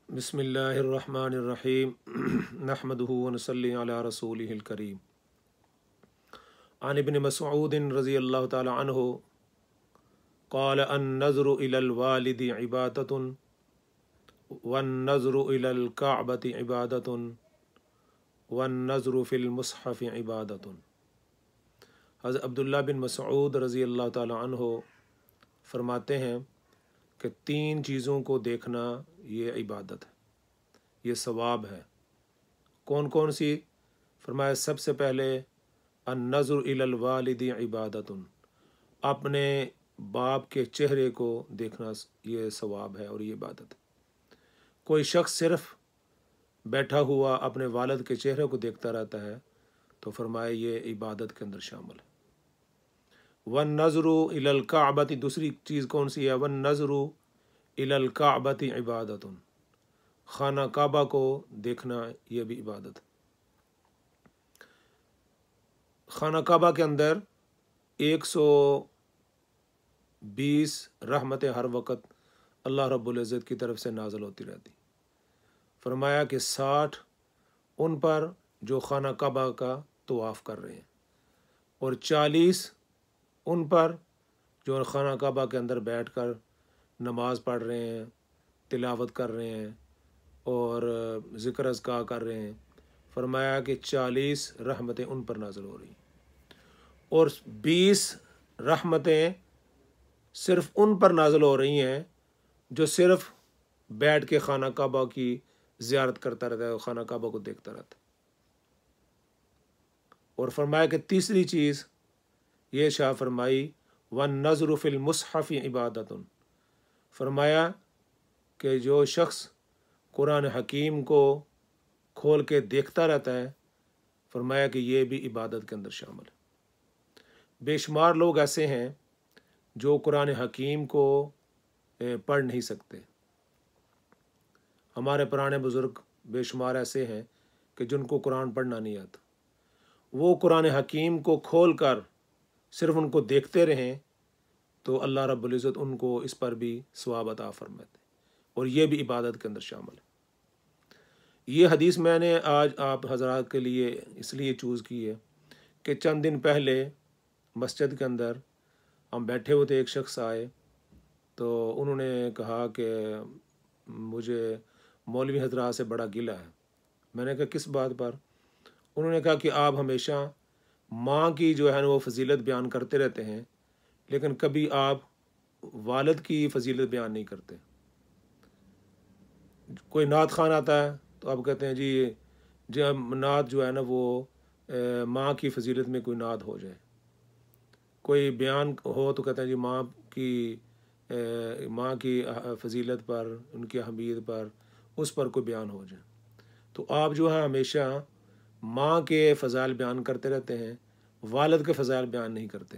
बिस्मिल्लाहिर्रहमानिर्रहीम नहमदुहु व नसल्ली अला रसूलिहिल करीम। अन इब्न मसऊद रज़ियल्लाहु तआला अन्हु क़ाल अन-नज़्रु इलल वालिदि इबादतुन वन-नज़्रु इलल कअबति इबादतुन वन-नज़्रु फ़िल मुस्हफ़ि इबादतुन। हज़रत अब्दुल्लाह बिन मसऊद रज़ियल्लाहु तआला अन्हु फरमाते हैं कि 3 चीज़ों को देखना ये इबादत है, ये सवाब है। कौन कौन सी? फरमाया सबसे पहले अन-नज़्रु इलल वालिदि इबादतुन, अपने बाप के चेहरे को देखना ये सवाब है और ये इबादत है। कोई शख्स सिर्फ बैठा हुआ अपने वालिद के चेहरे को देखता रहता है तो फरमाया ये इबादत के अंदर शामिल है। वन नज़्रु इलल काबती, दूसरी चीज़ कौन सी है? वन नज़्रु इलल काबती इबादतुन, खाना काबा को देखना यह भी इबादत है। खाना काबा के अंदर 120 रहमतें हर वक़्त अल्लाह रब्बुल इज़्ज़त की तरफ से नाज़िल होती रहती। फरमाया कि 60 उन पर जो खाना काबा का तवाफ़ कर रहे हैं और 40 उन पर जो खाना काबा के अंदर बैठकर नमाज़ पढ़ रहे हैं, तिलावत कर रहे हैं और ज़िक्र अज़कार कर रहे हैं। फरमाया कि 40 रहमतें उन पर नाज़िल हो रही और 20 रहमतें सिर्फ़ उन पर नाज़िल हो रही हैं जो सिर्फ़ बैठ के खाना काबा की ज़ियारत करता रहता है, खाना काबा को देखता रहता है। और फरमाया कि तीसरी चीज़ ये शाह फरमाई वन नज़्रु फ़िल मुस्हफ़ि इबादतुन, फरमाया कि जो शख्स कुरान हकीम को खोल के देखता रहता है, फरमाया कि ये भी इबादत के अंदर शामिल है। बेशुमार लोग ऐसे हैं जो कुरान हकीम को पढ़ नहीं सकते। हमारे पुराने बुज़ुर्ग बेशुमार ऐसे हैं कि जिनको कुरान पढ़ना नहीं आता। वो कुरान हकीम को खोल कर सिर्फ उनको देखते रहें तो अल्लाह रब्बुल इज़्ज़त उनको इस पर भी सवाब अता फरमाते और ये भी इबादत के अंदर शामिल है। ये हदीस मैंने आज आप हज़रात के लिए इसलिए चूज़ की है कि चंद दिन पहले मस्जिद के अंदर हम बैठे हुए थे, एक शख्स आए तो उन्होंने कहा कि मुझे मौलवी हज़रात से बड़ा गिला है। मैंने कहा किस बात पर? उन्होंने कहा कि आप हमेशा माँ की जो है ना वो फजीलत बयान करते रहते हैं लेकिन कभी आप वालिद की फजीलत बयान नहीं करते। कोई नात खान आता है तो आप कहते हैं जी जब नात जो है ना वो माँ की फजीलत में कोई नात हो जाए। कोई बयान हो तो कहते हैं जी माँ की फजीलत पर, उनकी अहमियत पर, उस पर कोई बयान हो जाए। तो आप जो है हमेशा माँ के फ़ज़ाइल बयान करते रहते हैं, वालिद के फ़ज़ाइल बयान नहीं करते।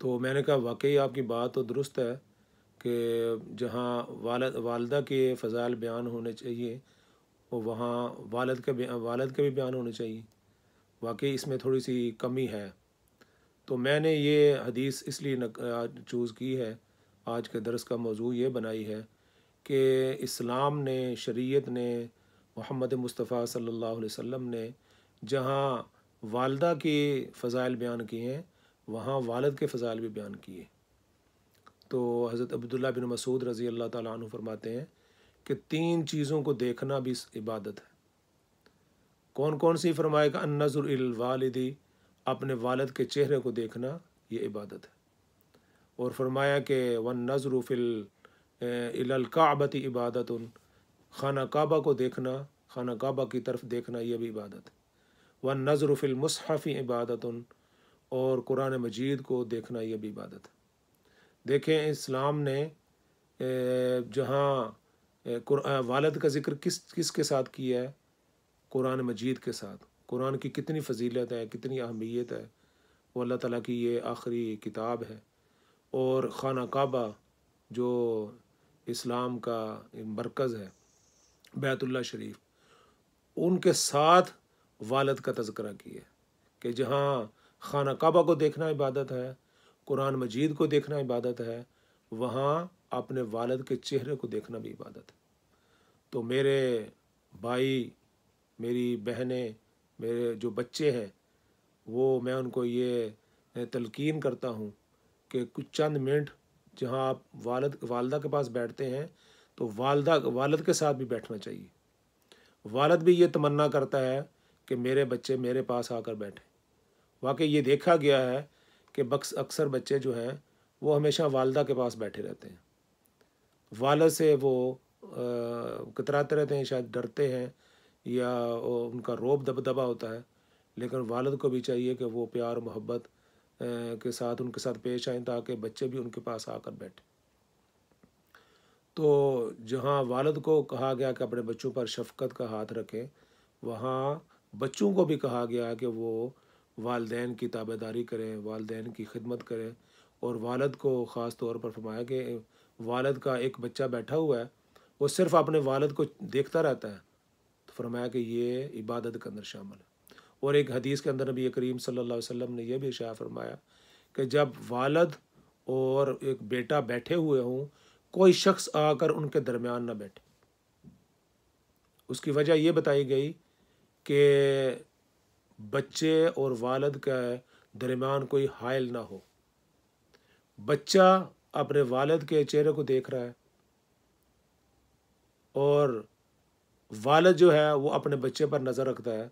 तो मैंने कहा वाकई आपकी बात तो दुरुस्त है कि जहाँ वालिदा के फ़ज़ाइल बयान होने चाहिए और वहाँ वालिद के भी बयान होने चाहिए। वाकई इसमें थोड़ी सी कमी है। तो मैंने ये हदीस इसलिए चूज़ की है, आज के दर्स का मौजू ये बनाई है कि इस्लाम ने, शरीयत ने, मोहम्मद मुस्तफ़ा सल्लल्लाहु अलैहि वसल्लम ने जहाँ वालिदा के फ़ज़ाइल बयान किए हैं वहाँ वालिद के फ़ज़ाइल भी बयान किए। तो हज़रत अब्दुल्लाह बिन मसूद रज़ी अल्लाह ताला अन्हु फरमाते हैं कि 3 चीज़ों को देखना भी इबादत है। कौन कौन सी? फरमाएगा अन-नज़्रु इलल वालिदी, अपने वालिद के चेहरे को देखना ये इबादत है। और फरमाया कि वन नज़्रु फ़िल इलल काबती इबादतुन, खाना काबा को देखना, खाना काबा की तरफ देखना ये भी इबादत है। वन नज़्रु फ़िल मुस्हफ़ि इबादतुन, और कुरान मजीद को देखना ये भी इबादत है। देखें इस्लाम ने जहाँ वालिद का ज़िक्र किसके साथ किया है? कुरान मजीद के साथ। कुरान की कितनी फ़जीलत है, कितनी अहमियत है, वो अल्लाह ताला की ये आखिरी किताब है। और खाना काबा जो इस्लाम का मरकज़ है, बैतुल्लाह शरीफ, उनके साथ वालिद का तज़किरा किया कि जहाँ खाना काबा को देखना इबादत है, कुरान मजीद को देखना इबादत है, वहाँ अपने वालिद के चेहरे को देखना भी इबादत है। تو میرے بھائی، میری بہنیں، میرے جو بچے ہیں، وہ میں ان کو یہ تلقین کرتا ہوں کہ کچھ چند منٹ جہاں آپ والدہ کے پاس بیٹھتے ہیں تو والد کے ساتھ بھی بیٹھنا چاہیے۔ والد بھی یہ تمنا کرتا ہے کہ میرے بچے میرے پاس آ کر بیٹھیں۔ واقعی یہ دیکھا گیا ہے کہ اکثر بچے جو ہیں وہ ہمیشہ والدہ کے پاس بیٹھے رہتے ہیں، والد سے وہ کتراتے رہتے ہیں، شاید ڈرتے ہیں یا ان کا روب دبدبا ہوتا ہے، لیکن والد کو بھی چاہیے کہ وہ پیار و محبت کے ساتھ ان کے ساتھ پیش آئیں تاکہ بچے بھی ان کے پاس آ کر بیٹھیں۔ تو جہاں والد کو کہا گیا کہ اپنے بچوں پر شفقت کا ہاتھ رکھیں، وہاں بچوں کو بھی کہا گیا کہ وہ والدین کی تابع داری کریں، والدین کی خدمت کریں، اور والد کو خاص طور پر فرمایا کہ والد کا ایک بچہ بیٹھا ہوا ہے، وہ صرف اپنے والد کو دیکھتا رہتا ہے، تو فرمایا کہ یہ عبادت کے اندر شامل ہے۔ اور ایک حدیث کے اندر نبی کریم صلی اللہ علیہ وسلم نے یہ بھی ارشاد فرمایا کہ جب والد اور ایک بیٹا بیٹھے ہوئے ہوں، کوئی شخص آ کر ان کے درمیان نہ بیٹھے۔ اس کی وجہ یہ بتائی گئی کہ بچے اور والد کے درمیان کوئی حائل نہ ہو۔ بچہ اپنے والد کے چہرے کو دیکھ رہا ہے، اور والد جو ہے وہ اپنے بچے پر نظر رکھتا ہے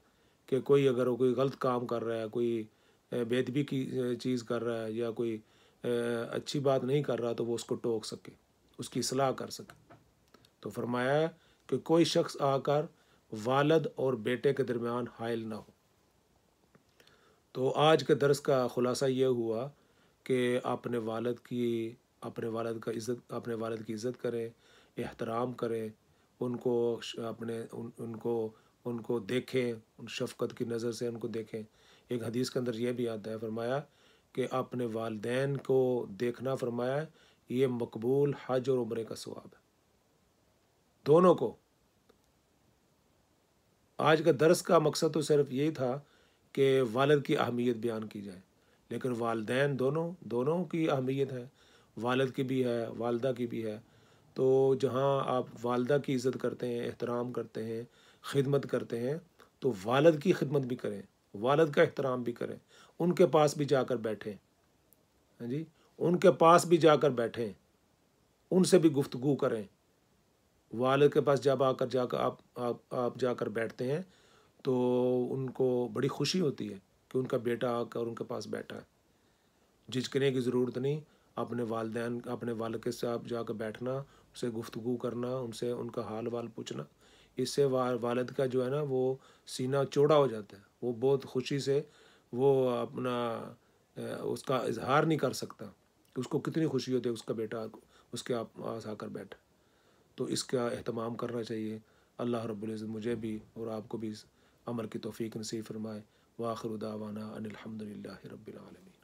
کہ اگر وہ کوئی غلط کام کر رہا ہے، کوئی بے ادبی کی چیز کر رہا ہے یا کوئی اچھی بات نہیں کر رہا، تو وہ اس کو ٹوک سکے، اس کی اصلاح کر سکے۔ تو فرمایا ہے کہ کوئی شخص آ کر والد اور بیٹے کے درمیان حائل نہ ہو۔ تو آج کے درس کا خلاصہ یہ ہوا کہ اپنے والد کی عزت کریں، احترام کریں، ان کو دیکھیں، ان شفقت کی نظر سے ان کو دیکھیں۔ ایک حدیث کے اندر یہ بھی آتا ہے، فرمایا کہ اپنے والدین کو دیکھنا، فرمایا یہ مقبول حج اور عمرے کا ثواب ہے، دونوں کو۔ آج کا درس کا مقصد تو صرف یہی تھا کہ والد کی اہمیت بیان کی جائے، لیکن والدین دونوں کی اہمیت ہے، والد کی بھی ہے، والدہ کی بھی ہے۔ تو جہاں آپ والدہ کی عزت کرتے ہیں، احترام کرتے ہیں، خدمت کرتے ہیں، تو والد کی خدمت بھی کریں، والد کا احترام بھی کریں، ان کے پاس بھی جا کر بیٹھیں، ہاں جی، ان کے پاس بھی جا کر بیٹھیں، ان سے بھی گفتگو کریں۔ والد کے پاس جب آپ جا کر بیٹھتے ہیں تو ان کو بڑی خوشی ہوتی ہے کہ ان کا بیٹا آ کر ان کے پاس بیٹھا ہے۔ جھجکنے کی ضرورت نہیں، اپنے والد کے ساتھ جا کر بیٹھنا، ان سے گفتگو کرنا، ان کا حال وال پوچھنا، اس سے والد کا جو ہے نا وہ سینہ چوڑا ہو جاتا ہے، وہ بہت خوشی سے وہ اس کا اظہار نہیں کر سکتا کہ اس کو کتنی خوشی ہوتی ہے اس کا بیٹا اس کے پاس آ کر بیٹھا۔ تو اس کا اہتمام کرنا چاہیے۔ اللہ رب العزت مجھے بھی اور آپ کو بھی اس عمل کی توفیق نصیب فرمائے۔ وآخر دعوانا ان الحمد للہ رب العالمین۔